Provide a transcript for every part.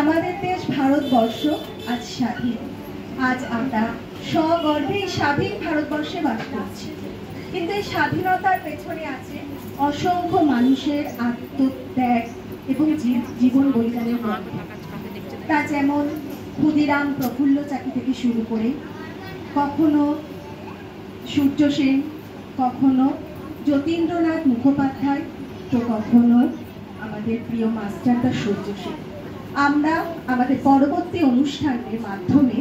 আমাদের দেশ ভারতবর্ষ আজ স্বাধীন। আজ আমরা সগর্বে স্বাধীন ভারতবর্ষে বাস করছি। কিন্তু এই স্বাধীনতার পেছনে আছে অসংখ্য মানুষের আত্মত্যাগ এবং জীবন বলিদানের গল্প। তা যেমন ক্ষুদিরাম প্রফুল্ল চাকি থেকে শুরু করে কখনো সূর্য সেন, কখনো যতীন্দ্রনাথ মুখোপাধ্যায়, তো কখনো আমাদের প্রিয় মাস্টারদা সূর্য সেন। আমরা আমাদের পরবর্তী অনুষ্ঠানের মাধ্যমে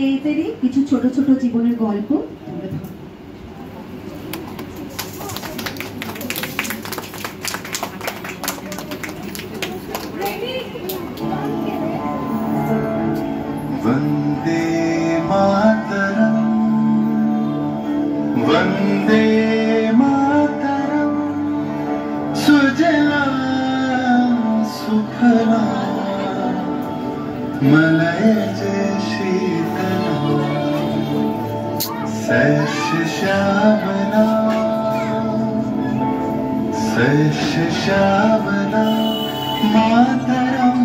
এদেরই কিছু ছোট ছোট জীবনের গল্প তুলে ধরব। वंदे मातरम वंदे मातरम सुजलां सुफलां मलयज शीतलां शस्य श्यामलां मातरम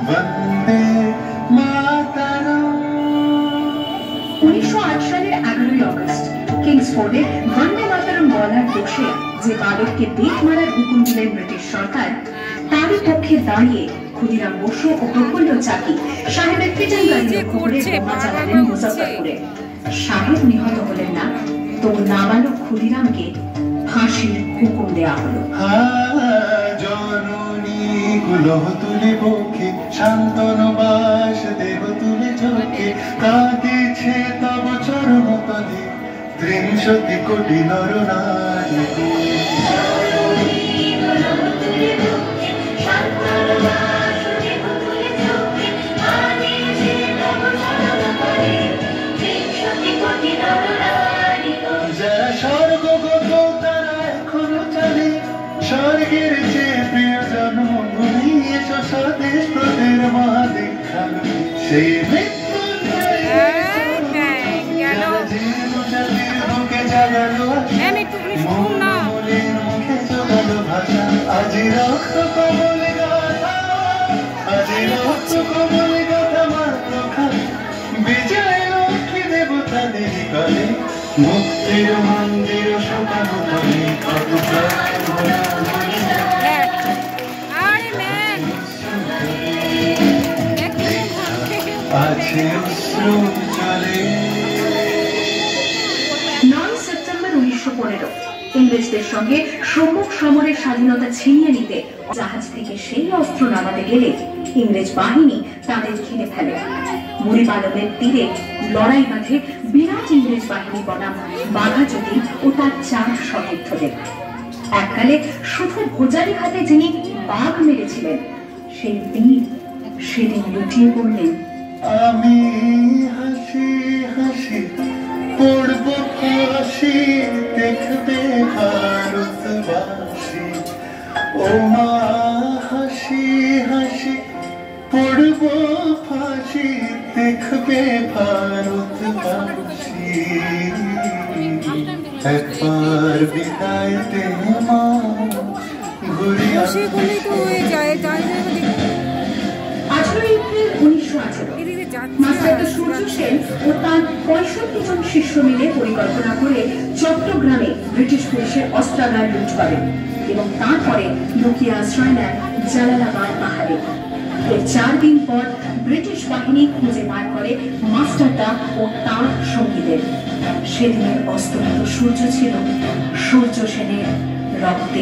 वंदे मातरम। 1908 সালের 11ই অগস্ট কিংসফোর্ডে বন্দে মাতরম বলার দোষে যে বালককে বেত মারার হুকুম দিলেন ব্রিটিশ সরকার, তারই পক্ষে দাঁড়িয়ে ক্ষুদিরাম বসু ও প্রফুল্ল চাকি সাহেবের পিটন গাড়ি লক্ষ্য করে বোমা চালালেন মুজাফফরপুরে। সাহেব নিহত হলেন না, তো নাবালক ক্ষুদিরামকে ফাঁসির হুকুম দেওয়া হলো। জননী কুলহ তুলে বুকে শান্তনু বাস দেহ তুলে চোখে কাঁদিছে তব চরণ তলে 30 কোটি নর নারী। যারা স্বর্গগত তারা এখনো চলে স্বর্গের চেয়ে প্রিয় জন্মভূমি এসো স্বদেশ তোদের মা দেখালো সেই বুকে জাগালো মুখে জোগালো ভাষা আজি রক্ত কমলে গাথা আজি রক্ত কমলে গাথা মাতৃকা বিজয় লক্ষ্মী দেবতাদের কালে মুক্তির মন্দির শোকানো করে কত আছে অশ্রু চলে। 9 সেপ্টেম্বর 1915 ইংরেজদের সঙ্গে সম্মুখ সমরের স্বাধীনতা ছিনিয়ে নিতে জাহাজ থেকে সেই অস্ত্র নামাতে গেলে ইংরেজ বাহিনী তাদের ঘিরে ফেলে। মুড়িপালনের তীরে লড়াই বাঁধে বিরাট ইংরেজ বাহিনী বনাম বাঘাযতীন ও তার 4 সতীর্থদের। এককালে শুধু ভোজালি হাতে যিনি বাঘ মেরেছিলেন, সেই বীর সেদিন লুটিয়ে পড়লেন। আমি হাসি হাসি পড়ব ফাঁসি দেখবে ভারতবাসী ও মা হাসি হাসি পড়ব ফাঁসি দেখবে ভারতবাসী একবার বিদায় দে মা ঘুরে আসি। 18 এপ্রিল 1918 মাস্টারদা সূর্য সেন ও তার 65 জন শিষ্য মিলে পরিকল্পনা করে চট্টগ্রামে ব্রিটিশ পুলিশের অস্ত্রাগার লুট করেন এবং তারপরে লুকিয়ে আশ্রয় নেন জালালাবাদ পাহাড়ে। এর 4 দিন পর ব্রিটিশ বাহিনী খুঁজে বার করে মাস্টারদা ও তার সঙ্গীদের। সেদিনের অস্তমিত সূর্য ছিল সূর্য সেনের রক্তে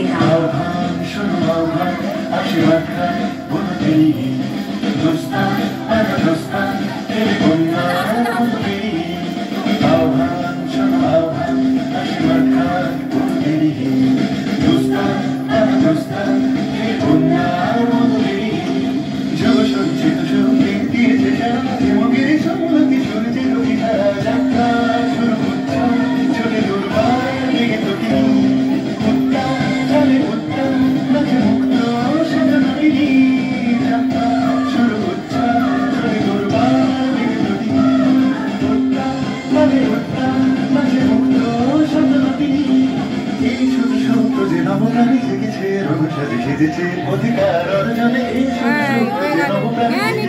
যে অধিকার অর্জনে এই সুযোগ নবপ্রাণীকে